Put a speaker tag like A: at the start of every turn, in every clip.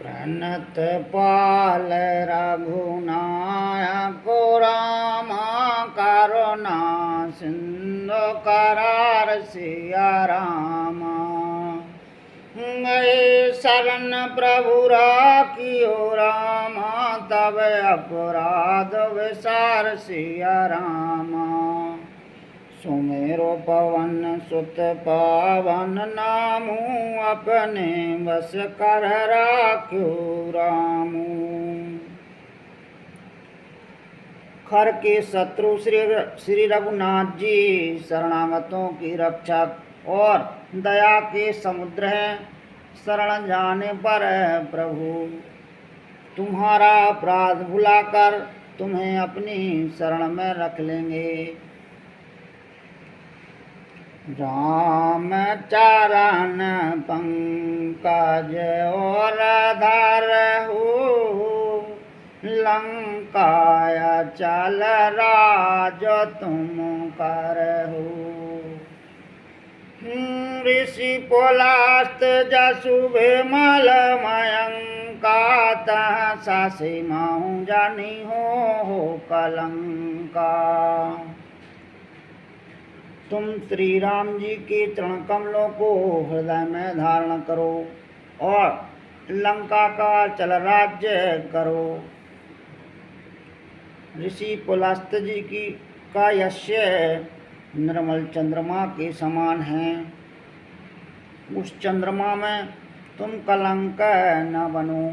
A: प्रणत पाल रघुनायको रामा करुणा सिंधु करार सिया रामा। गए शरण प्रभु राखियो रामा, तब अपराध विसार सिया रामा। सुमेरो पवन सुत पावन नामू, अपने बस कर राख्यो रामू। खर के शत्रु श्री रघुनाथ जी शरणागतों की रक्षक और दया के समुद्र हैं। शरण जाने पर प्रभु तुम्हारा अपराध भुलाकर तुम्हें अपनी शरण में रख लेंगे। राम चरण पंकज और धरहु, लंकाया चल राज तुम करहु। ऋषि पुलस्त जसु विमल मयंका, तह सासी माहू जानी हो कलंका। तुम श्री राम जी के चरण कमलों को हृदय में धारण करो और लंका का चल राज्य करो। ऋषि पुलस्त जी की का यश निर्मल चंद्रमा के समान है। उस चंद्रमा में तुम कलंक न बनो।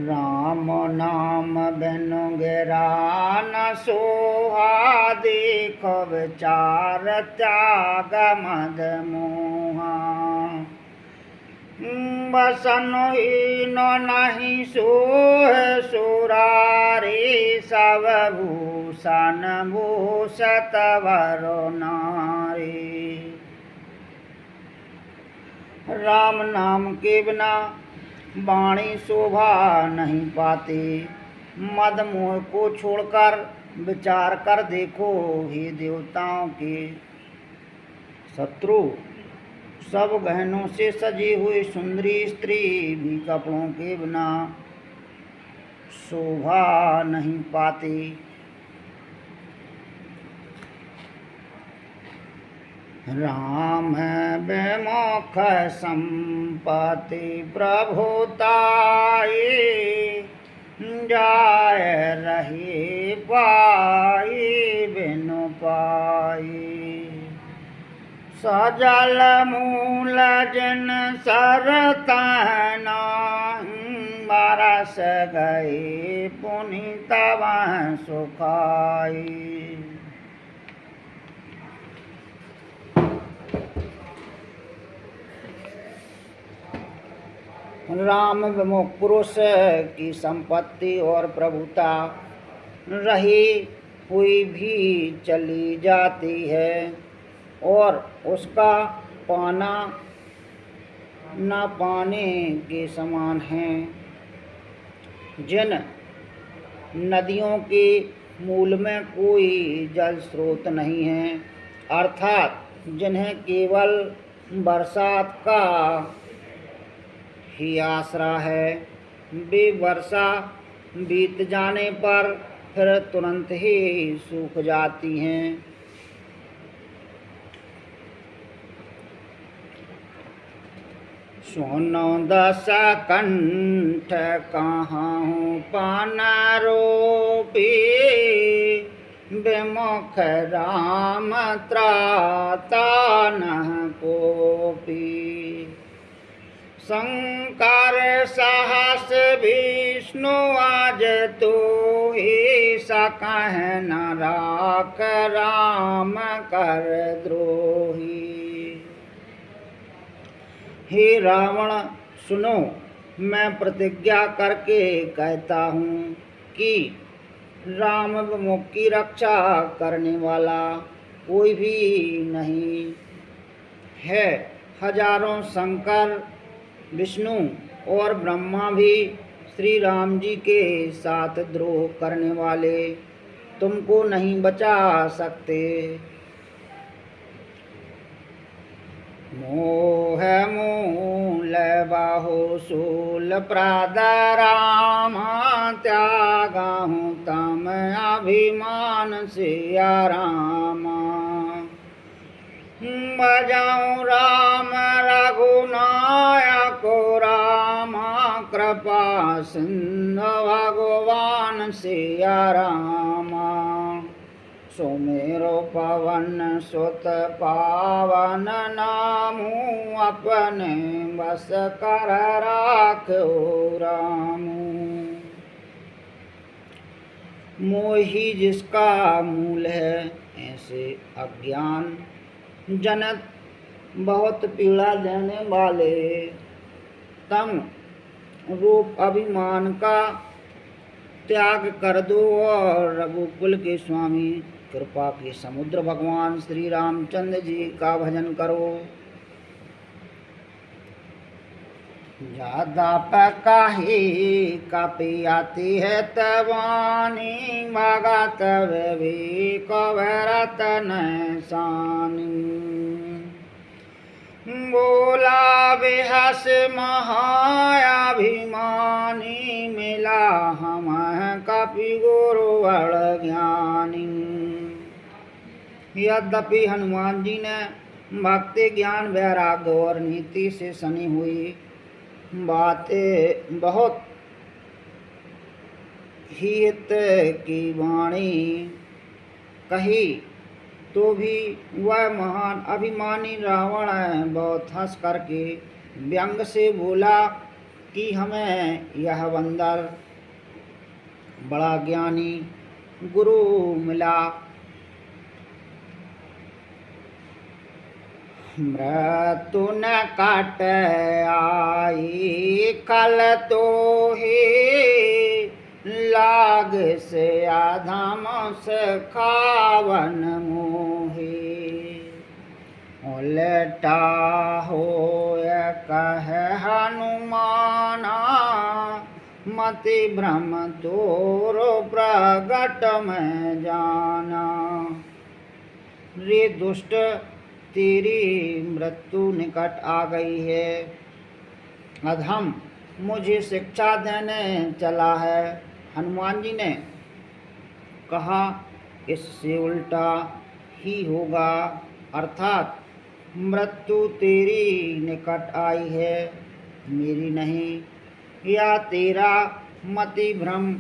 A: राम नाम बिनु गिरा न सोहा, देखो विचार त्याग मद मोहा। बसन हीन नहीं सोह सुरारी, सब भूषण भूषत वरो नारी। राम नाम के बिना वाणी शोभा नहीं पाती। मद मोह को छोड़कर विचार कर देखो हे देवताओं के शत्रु। सब गहनों से सजी हुई सुंदरी स्त्री भी कपड़ों के बिना शोभा नहीं पाती। राम विमुख संपत्ति प्रभुताई, जाय रही पाई बिनु पाई। सजल मूल जन सरतन, बरस गए पुनीत वह सुखाई। राम विमुख पुरुष की संपत्ति और प्रभुता रही हुई भी चली जाती है और उसका पाना न पाने के समान है। जिन नदियों के मूल में कोई जल स्रोत नहीं है, अर्थात जिन्हें केवल बरसात का ही आसरा है, वे वर्षा बीत जाने पर फिर तुरंत ही सूख जाती हैं। सोनो दस कंठ कहाँ पान रोपी, विमुख राम त्राता न कोपी। शंकर सहस विष्णु आज तो ही सकह न राख, राम कर द्रोही। हे रावण सुनो, मैं प्रतिज्ञा करके कहता हूँ कि राम विमुख की रक्षा करने वाला कोई भी नहीं है। हजारों शंकर विष्णु और ब्रह्मा भी श्री राम जी के साथ द्रोह करने वाले तुमको नहीं बचा सकते। मोह है मूल बाहु शूल प्राद राम त्यागाहूँ तम अभिमान सिया रामा बजाऊँ राम रघुनायक रामा कृपा सिंधु भगवान सिया रामा सुमेरो पवन सुत पावन नामू अपने बस कर राखो रामू मोही जिसका मूल है ऐसे अज्ञान जनत बहुत पीड़ा देने वाले तम रूप अभिमान का त्याग कर दो और रघुकुल के स्वामी कृपा के समुद्र भगवान श्री रामचंद्र जी का भजन करो। ज्यादा पकाही कापी आती है तवानी मागा तब भी कवरत नैसानी बोला बेहस महायाभिमानी मिला हम कपि गुरुवर ज्ञानी। यद्यपि हनुमान जी ने भक्ति ज्ञान वैराग्य और नीति से सनी हुई बातें बहुत हित की वाणी कही तो भी वह महान अभिमानी रावण बहुत हंस करके व्यंग से बोला कि हमें यह बंदर बड़ा ज्ञानी गुरु मिला। मृत्यु न काट आई कल तो ही लाग से आधाम से खावन मोहे उलटा हो कह हनुमाना मति भ्रम तोरो प्रगट में जाना। रे दुष्ट तेरी मृत्यु निकट आ गई है अधम मुझे शिक्षा देने चला है। हनुमान जी ने कहा इससे उल्टा ही होगा अर्थात मृत्यु तेरी निकट आई है मेरी नहीं। या तेरा मति भ्रम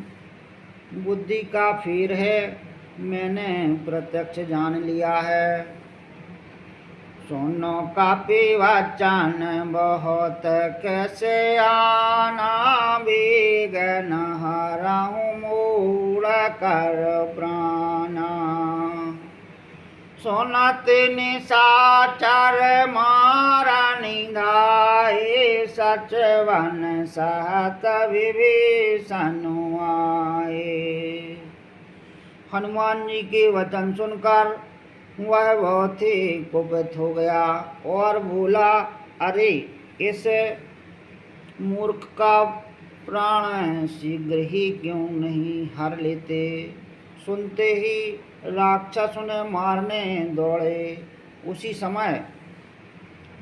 A: बुद्धि का फेर है मैंने प्रत्यक्ष जान लिया है। सुनो कापी वचन बहुत कैसे आना बेग न हरहूँ मूल कर प्राणा। सुनत निशाचर मारा निधाए सच वन सहत विभीषण आए। हनुमान जी के वचन सुनकर वह बहुत ही कुपित हो गया और बोला अरे इस मूर्ख का प्राण शीघ्र ही क्यों नहीं हर लेते। सुनते ही राक्षस उन्हें मारने दौड़े। उसी समय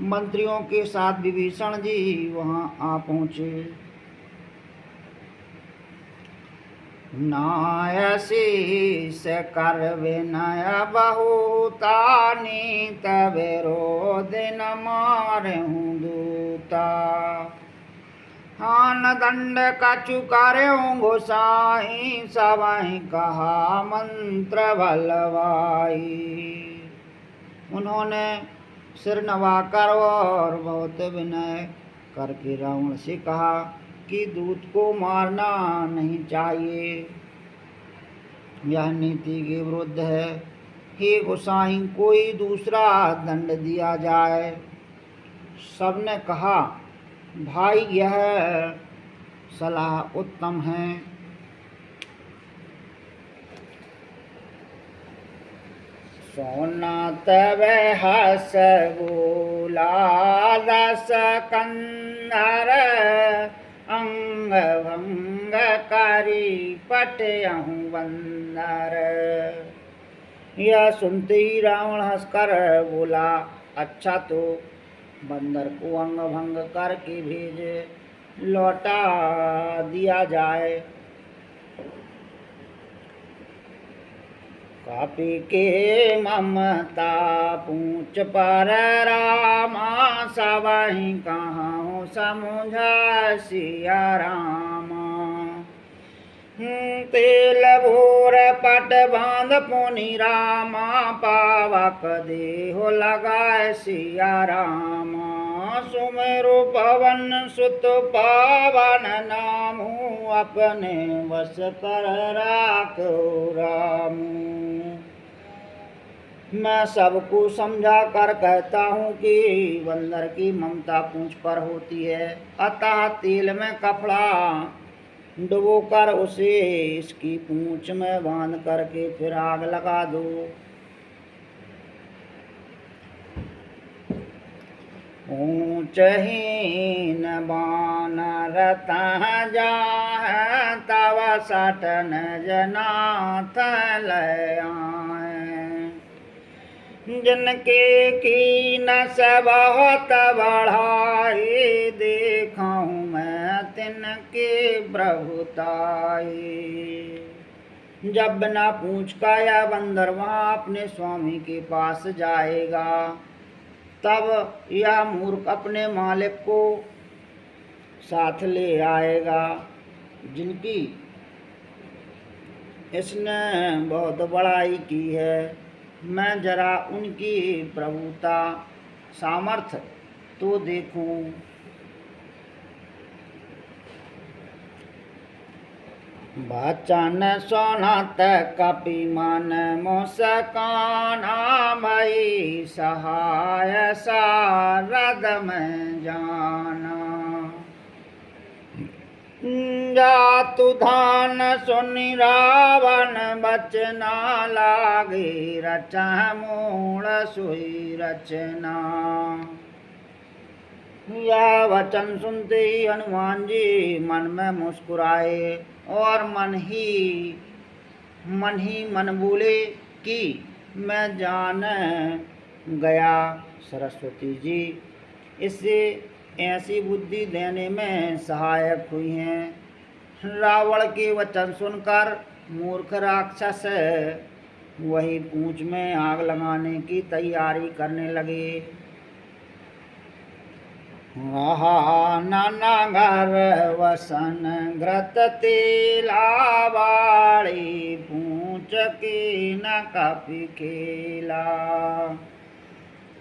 A: मंत्रियों के साथ विभीषण जी वहां आ पहुँचे। नायशीष कर विनय बहुतानी तबे रोद न मारहूँ दूता। हान दंड कछु करऊँ गोसाई सवाई कहा मंत्र बलवाई। उन्होंने सिर नवाकर और बहुत विनय करके रावण से कहा कि दूत को मारना नहीं चाहिए यह नीति के विरुद्ध है। हे गोसाई कोई दूसरा दंड दिया जाए। सबने कहा भाई यह सलाह उत्तम है। सोना तब हस बोला दस कंधर अंग भंग करी पटयहूँ बंदर। यह सुनते ही रावण हंसकर बोला अच्छा तो बंदर को अंग भंग करके भेज लौटा दिया जाए। कापी के ममता पूछ पर रामा, सबहि कहाँ समझ सिया रामा। तेल भोर पट बांध पुनि रामा, पावक देहो लगाए सिया रामा। सुमेरु पवन सुत पावन नामु, अपने वश कर राखो रामू। मैं सबको समझा कर कहता हूँ कि बंदर की ममता पूंछ पर होती है, अतः तेल में कपड़ा डुबोकर उसे इसकी पूंछ में बांध करके फिर आग लगा दो। ऊंचहीन बानर तह जाह, तव सटन जनाथ लय आए। जिनके कीन से बहुत बढ़ाई, देखूं मैं तिनके प्रभुताई। जब बिना पूछ का यह बंदर वहाँ अपने स्वामी के पास जाएगा, तब यह मूर्ख अपने मालिक को साथ ले आएगा, जिनकी इसने बहुत बड़ाई की है। मैं जरा उनकी प्रभुता सामर्थ्य तो देखूं। बचन सुनत कपि मन मुस्काना, मई सहाय सारद में जाना। जातु धान सुनि रावण बचना, लागे रचह मूल सोई रचना। यह वचन सुनते ही हनुमान जी मन में मुस्कुराए और मन बोले कि मैं जान गया सरस्वती जी इससे ऐसी बुद्धि देने में सहायक हुई हैं। रावण के वचन सुनकर मूर्ख राक्षस वही पूंछ में आग लगाने की तैयारी करने लगे। नाना घर वसन घृत तेला, बाड़ी पूंछ की न कपि खेला।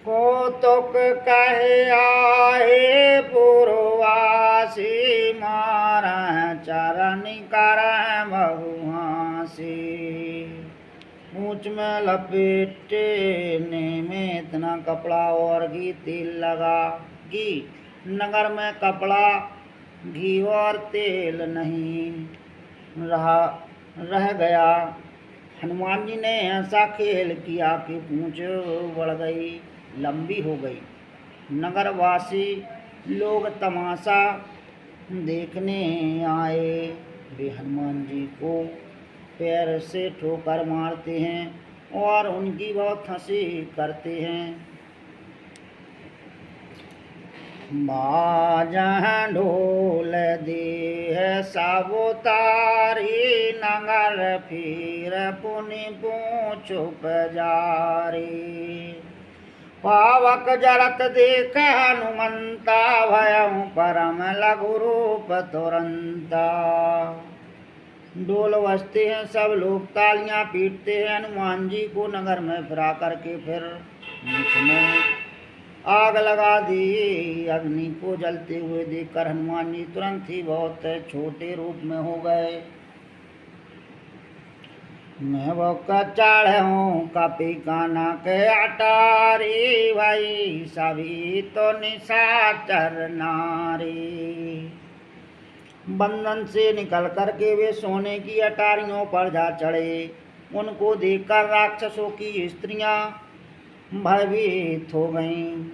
A: कौतुक कहे आए पुरवासी, मारह चरण करह बहु हांसी। पूंछ में लपेटने में इतना कपड़ा और घी तेल लगा कि नगर में कपड़ा घी और तेल नहीं रह गया। हनुमान जी ने ऐसा खेल किया कि पूंछ बढ़ गई, लंबी हो गई। नगरवासी लोग तमाशा देखने आए। वे हनुमान जी को पैर से ठोकर मारते हैं और उनकी बहुत हंसी करते हैं। बाजह ढोल देह सब तारी, नगर फिर पुनि पूंछ उपजारी। पावक जरत देख हनुमंता, भयउ परम लघु रूप तुरंता। ढोल बजते हैं, सब लोग तालियां पीटते हैं। हनुमान जी को नगर में फिरा करके फिर मूंछ में आग लगा दी। अग्नि को जलते हुए देखकर हनुमान जी तुरंत ही बहुत छोटे रूप में हो गए। मैं वो चढ़ूं कपि काना के अटारी, भाई सभी तो निशाचर नारी। बंधन से निकल करके वे सोने की अटारियों पर जा चढ़े। उनको देखकर राक्षसों की स्त्रियां भयभीत हो गईं।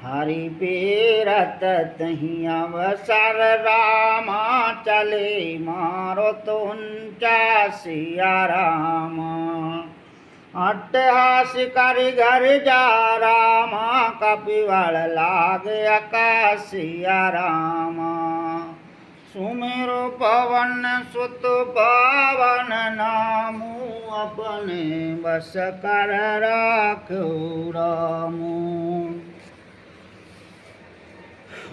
A: हरि पेरत तहीं अवसर रामा, चले मारो तो ऊंचा सिया रामा। अट्टहास कर घर जा रामा, कपिवाल लाग आकाशिया रामा। सुमेरो पवन सुत पावन नामू, अपने बस कर राखो रामू।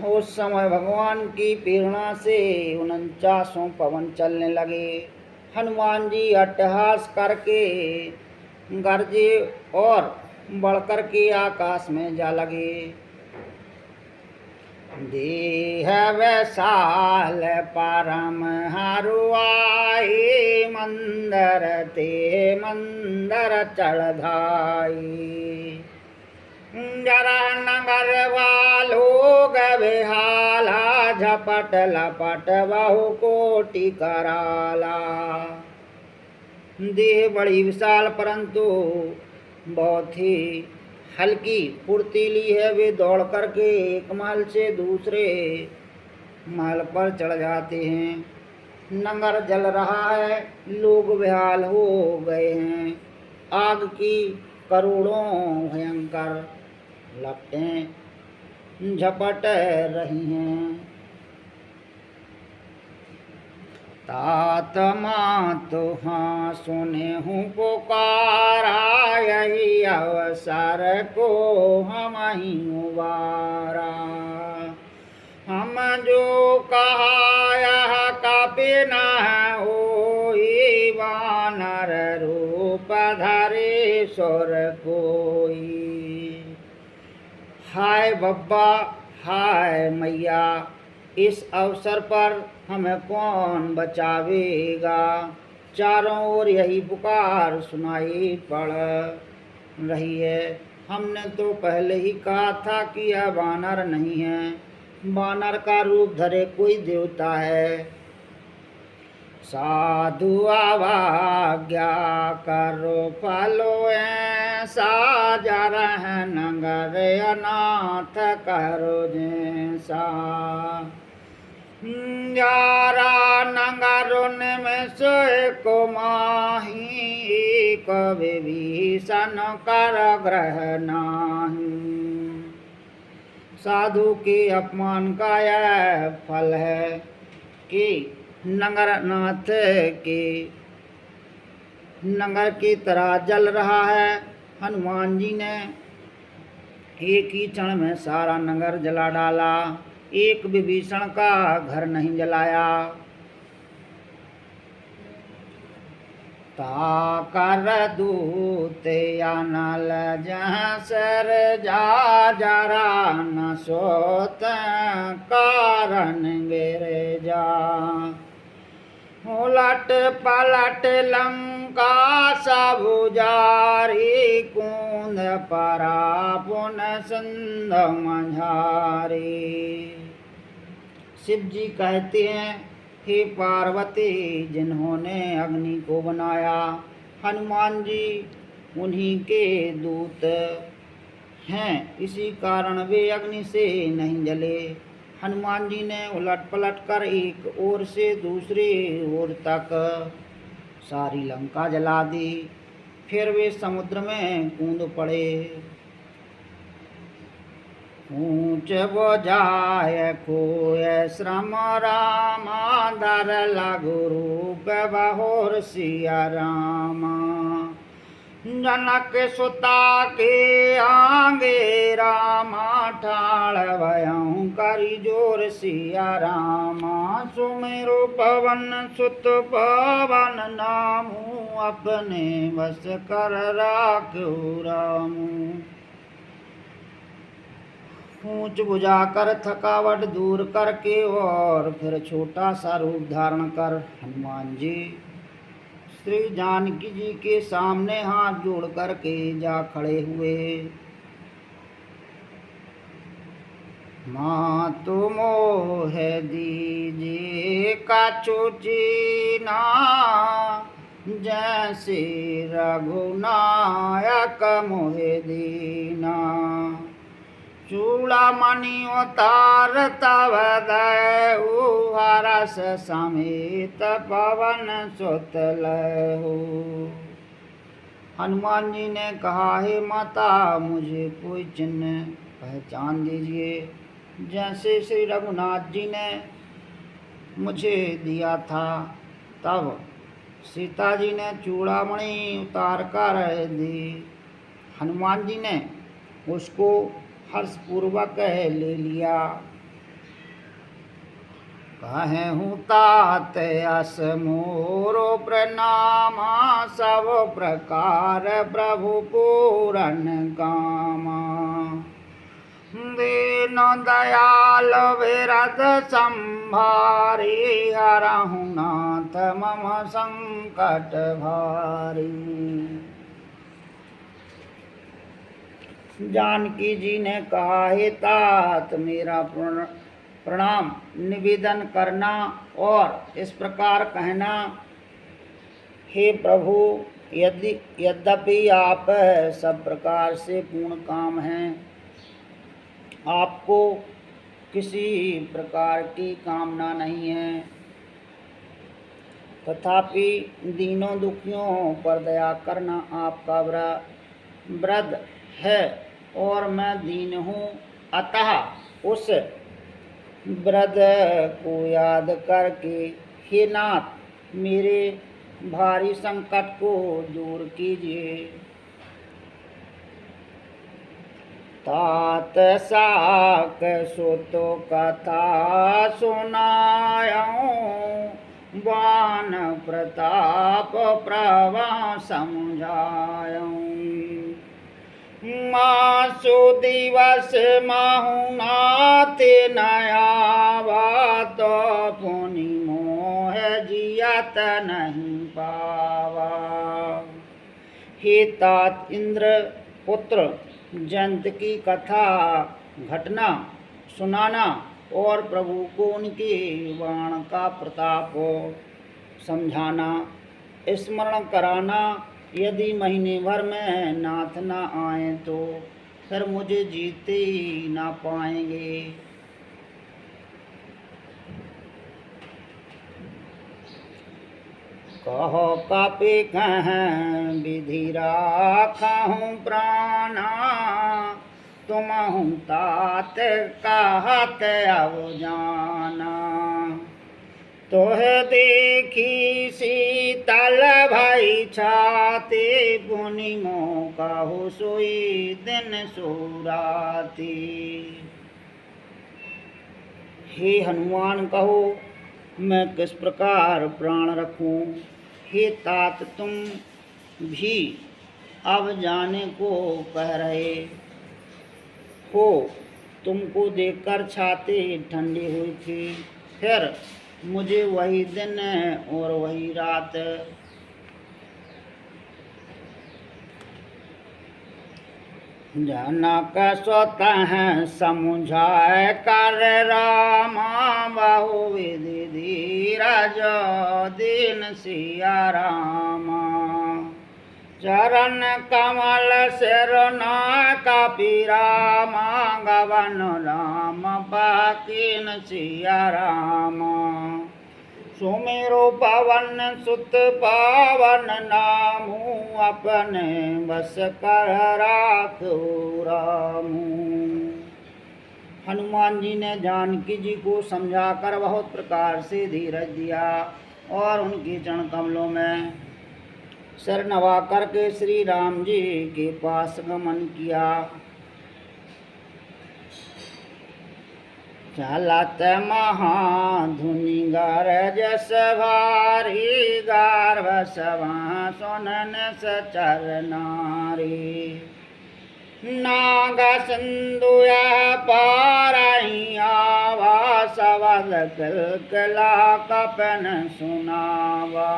A: उस समय भगवान की प्रेरणा से 49 पवन चलने लगे। हनुमान जी अट्टहास करके गरजे और बढ़कर के आकाश में जा लगे। देह वैसाल परम हरुआई, मंदर ते मंदर चढ़ाई। जरा नगर वालो गवेहाला, झपट लपट बहु कोटि कराला। देह बड़ी विशाल परंतु बहुत ही हल्की फुर्तीली है। वे दौड़ करके एक महल से दूसरे महल पर चढ़ जाते हैं। नगर जल रहा है, लोग बेहाल हो गए हैं। आग की करोड़ों भयंकर लपटें झपट रही हैं। तात मात हाँ सुने हूँ पुकारा, यही अवसर को हम ही उबारा। हम जो कहा यह कापे न होई, वानर रूप धरे सुर कोई। हाय बब्बा हाय मैया, इस अवसर पर हमें कौन बचावेगा। चारों ओर यही पुकार सुनाई पड़ रही है। हमने तो पहले ही कहा था कि यह वानर नहीं है, वानर का रूप धरे कोई देवता है। साधु आज्ञा करो फलो ऐसा, जरह नगर अनाथ करो जैसा। यारा नगर में सोए को माही, कभी विभीषण कर ग्रह नाही। साधु के अपमान का यह फल है कि नगरनाथ के नगर की तरह जल रहा है। हनुमान जी ने एक ही क्षण में सारा नगर जला डाला, एक विभीषण का घर नहीं जलाया। ताकर दूत या नल जहाँ सर जा, जरा न सोत कारण गिर जा। उलट पलट लंका सब जारी, कूद परा पुन सिंध मझारी। शिव जी कहते हैं, हे पार्वती, जिन्होंने अग्नि को बनाया, हनुमान जी उन्हीं के दूत हैं, इसी कारण वे अग्नि से नहीं जले। हनुमान जी ने उलट पलट कर एक ओर से दूसरी ओर तक सारी लंका जला दी। फिर वे समुद्र में कूद पड़े। ऊंच बोझाय खोय श्रम रामा, दर लघु रूप बहोर सिया रामा। जनक सुता के आगे रामा, ठाड़ भयं करी जोर सिया रामा। सुमेरु पवन सुत पवन नामू, अपने बस कर राखो रामू। ऊंच बुझाकर थकावट दूर करके और फिर छोटा सा रूप धारण कर हनुमान जी श्री जानकी जी के सामने हाथ जोड़ करके जा खड़े हुए। माँ तो मोह दीजिए कछु चीना, जैसे रघुनायक मोह दीना। चूड़ामणि उतार तव दहु, हरस समेत पवन सुत लहु। हनुमान जी ने कहा, हे माता, मुझे कोई चिन्ह पहचान दीजिए, जैसे श्री रघुनाथ जी ने मुझे दिया था। तब सीता जी ने चूड़ामणि उतार कर दी। हनुमान जी ने उसको हर्षपूर्वक ले लिया। कहूँ तात यस मोरो प्रणामा, सब प्रकार प्रभु पूरन कामा। दीन दयाल विरद संभारी, हरहु नाथ मम संकट भारी। जानकी जी ने कहा, हे तात, मेरा प्रणाम निवेदन करना और इस प्रकार कहना, हे प्रभु, यद्यपि आप सब प्रकार से पूर्ण काम हैं, आपको किसी प्रकार की कामना नहीं है, तथापि दीनों दुखियों पर दया करना आपका व्रत है और मैं दीन हूँ। अतः उस व्रत को याद करके हे नाथ, मेरे भारी संकट को दूर कीजिए। तात साक सुतो कथा सुनाऊं, बान प्रताप प्रभा समझाऊं। मासु दिवस माहु नाथ नयावा, तो पुनि मोह जियत नहीं पावा। हे तात, इंद्र पुत्र जयंत की कथा घटना सुनाना और प्रभु को उनके बाण का प्रताप समझाना, स्मरण कराना। यदि महीने भर में नाथ न आए तो फिर मुझे जीते ही ना पाएंगे। कहो कापे कह विधि राखहूँ प्राणा, तुमहु तात कहत अब जाना। तोह देखी शीतल भई छाती, पुनि मोह कहु सोई दिन सोराती। हे हनुमान, कहो मैं किस प्रकार प्राण रखूं। हे तात, तुम भी अब जाने को कह रहे हो। तुमको देखकर छाती ठंडी हुई थी, फिर मुझे वही दिन और वही रात जनक स्वतः समझाए कर रामा, बहु विधि धीरज दीन सिया रामा। चरण कमल सिर नाका पीरामा, गवन राम बाकीन सिया रामा। सुमेरो पवन सुत पावन नामू, अपने बस कर राखो रामू। हनुमान जी ने जानकी जी को समझाकर बहुत प्रकार से धीरज दिया और उनके चरण कमलों में सिर नवा करके श्री राम जी के पास गमन किया। चलत महाधुनि गरजस भारी, गार्भ सभा सुनन सचर नारी। नाग सिंधु पारही आवा, सबद किलकिला कपन सुनावा।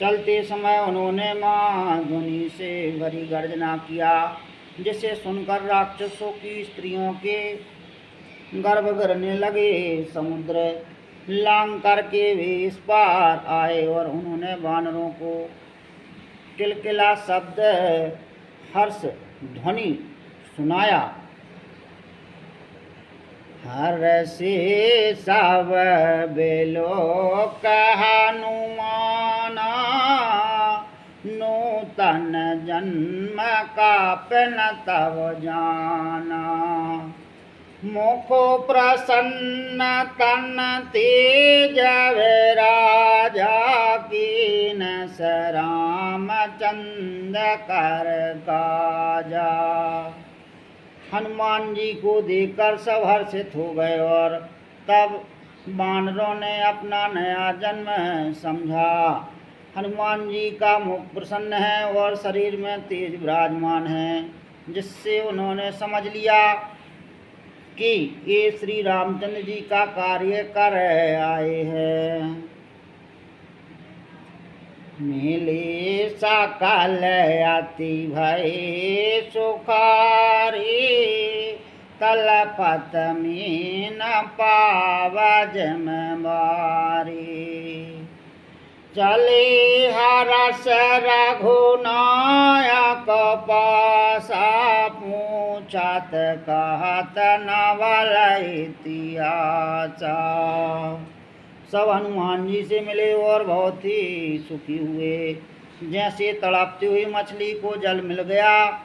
A: चलते समय उन्होंने महाधुनि से भरी गर्जना किया, जिसे सुनकर राक्षसों की स्त्रियों के गर्भ गिरने लगे। समुद्र लांग करके वे इस पार आए और उन्होंने वानरों को किलकिला शब्द हर्ष ध्वनि सुनाया। हर से सब बेलो हनुमाना, नूतन जन्म का पिन तब जाना। मुखो प्रसन्न तन तेज राजा कीन राम चंद कर गाजा। हनुमान जी को देखकर सब हर्षित हो गए और तब वानरों ने अपना नया जन्म समझा। हनुमान जी का मुख प्रसन्न है और शरीर में तेज विराजमान है, जिससे उन्होंने समझ लिया कि ये श्री रामचंद्र जी का कार्य कर आए हैं। मिले सकल अति भय सुखारी, तलपत में न पावज में बारी। चले हरस रघुनायक पासा, पूछत कहत नवल इतिहासा। सब हनुमान जी से मिले और बहुत ही सुखी हुए, जैसे तड़पती हुई मछली को जल मिल गया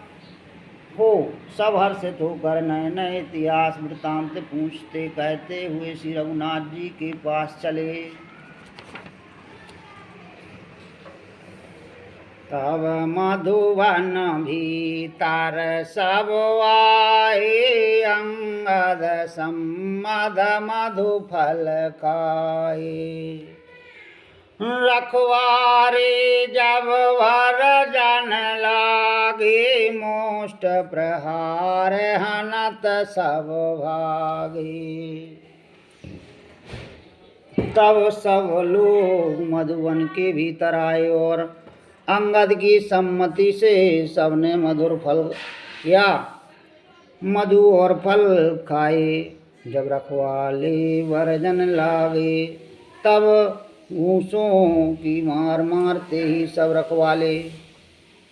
A: हो। सब हर्षित होकर नए नए इतिहास वृत्तांत पूछते कहते हुए श्री रघुनाथ जी के पास चले। तब मधुवन भीतर सब आए, अंगद सम्मद मधु फल खाए। रखवारे जब वर जन लागे, मोष्ट प्रहार हनत सब भागे। तब सब लोग मधुवन के भीतर आए और अंगद की सम्मति से सबने मधुर फल या मधु और फल खाए। जब रखवाले वरजन लागे, तब घूसों की मार मारते ही सब रखवाले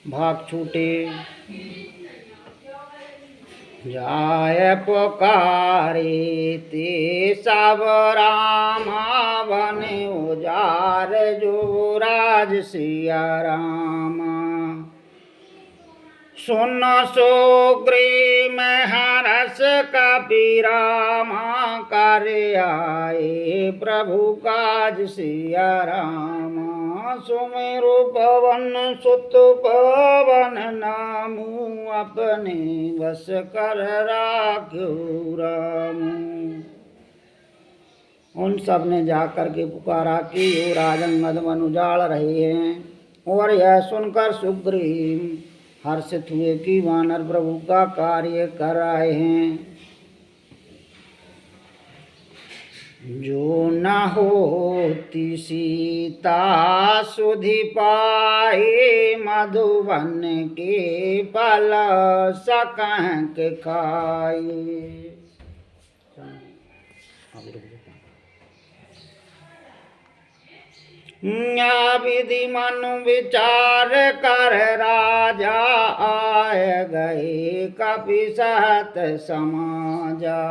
A: भाग छूटे। जाय पुकारे ते सब रामा, बने उजार जो राज सिया रामा। सुन सुग्रीव हरस कपीरामा, कर आए प्रभु काज सिया रामा। सुमेरु पवन सुत पवन नामू, अपने बस कर राख्यो रामू। उन सब ने जाकर के पुकारा कि वो राजंगद वन उजाड़ रहे हैं, और यह सुनकर सुग्रीव हर्षित हुए कि वानर प्रभु का कार्य कर आए हैं। जो न होती सीता सुधि पाए, मधुवन के फल सकंक खाए। विधि मन विचार कर राजा, आए गए कपि सहत समाजा।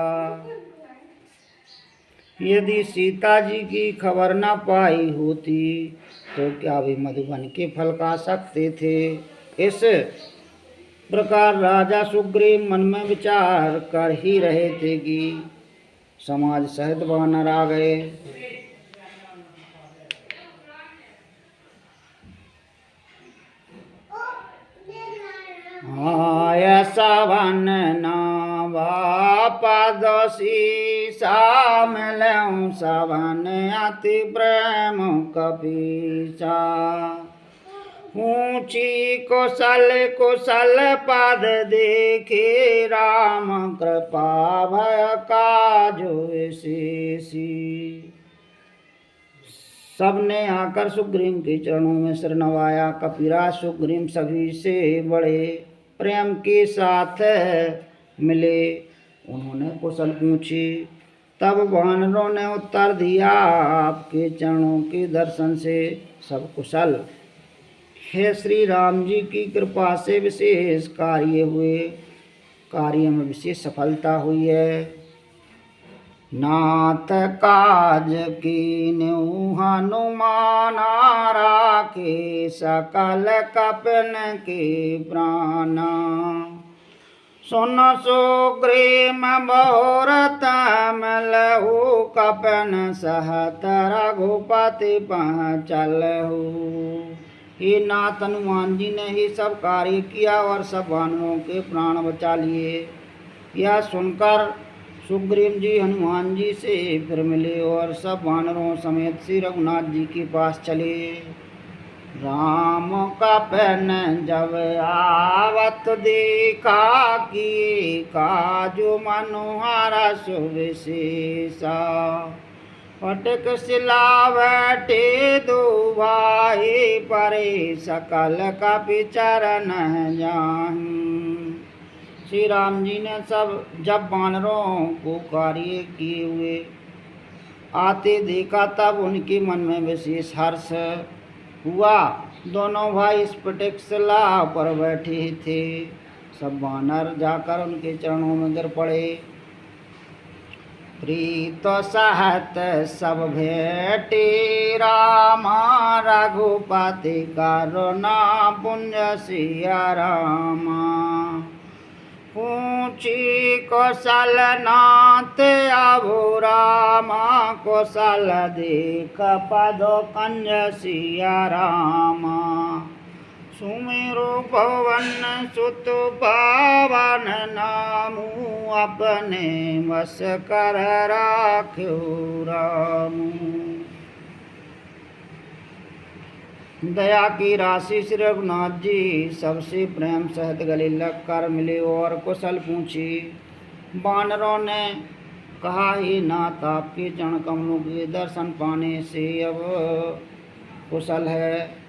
A: यदि सीता जी की खबर न पाई होती तो क्या वे मधुबन के फल खा सकते थे। इस प्रकार राजा सुग्रीव मन में विचार कर ही रहे थे कि समाज सहित वानर आ गए। सवन नावा पदसी सामलऊं, सवन अति प्रेम कपीसा। ऊंची कुशल कुशल पद देखे, राम कृपा भय काजु विशेषी। सबने आकर सुग्रीव के चरणों में सिर नवाया। कपिराज सुग्रीव सभी से बड़े प्रेम के साथ मिले। उन्होंने कुशल पूछी। तब वानरों ने उत्तर दिया, आपके चरणों के दर्शन से सब कुशल है। श्री राम जी की कृपा से विशेष कार्य में विशेष सफलता हुई है। नाथ काज कीन्यु हनुमान राखे सकल कपन के प्राणा। सुन सुग्रीव बहुरत मिलहु कपन सहत रघुपति पहुँचलहु। हे नाथ हनुमान जी ने ही सब कार्य किया और सब वानरों के प्राण बचा लिए। यह सुनकर सुग्रीव जी हनुमान जी से फिर मिले और सब वानरों समेत श्री रघुनाथ जी के पास चले। राम का पहन जब आवत देखा किए काजु मनोहरा सुविशेषा। फटक सिला बैठे दो भाई परे सकल का चरण जाहि। श्री राम जी ने जब वानरों को कार्य किए हुए आते देखा तब उनके मन में विशेष हर्ष हुआ। दोनों भाई स्फटिक शिला पर बैठे थे। सब वानर जाकर उनके चरणों में गिर पड़े। प्रीत सहत सब भेटे रामा रघुपति करुणा पुंज सिया रामा। पूछी कौशल नाथ अभु रामा कौशल देख पद कंज सिया रामा। सुमेरु पवन सुत पावन नामु अपने वश कर राख्यो रामु। दया की राशि श्री रघुनाथ जी सबसे प्रेम सहित गले लग कर मिले और कुशल पूछी। वानरों ने कहा, हे नाथ आपके चरण कमलों के दर्शन पाने से अब कुशल है।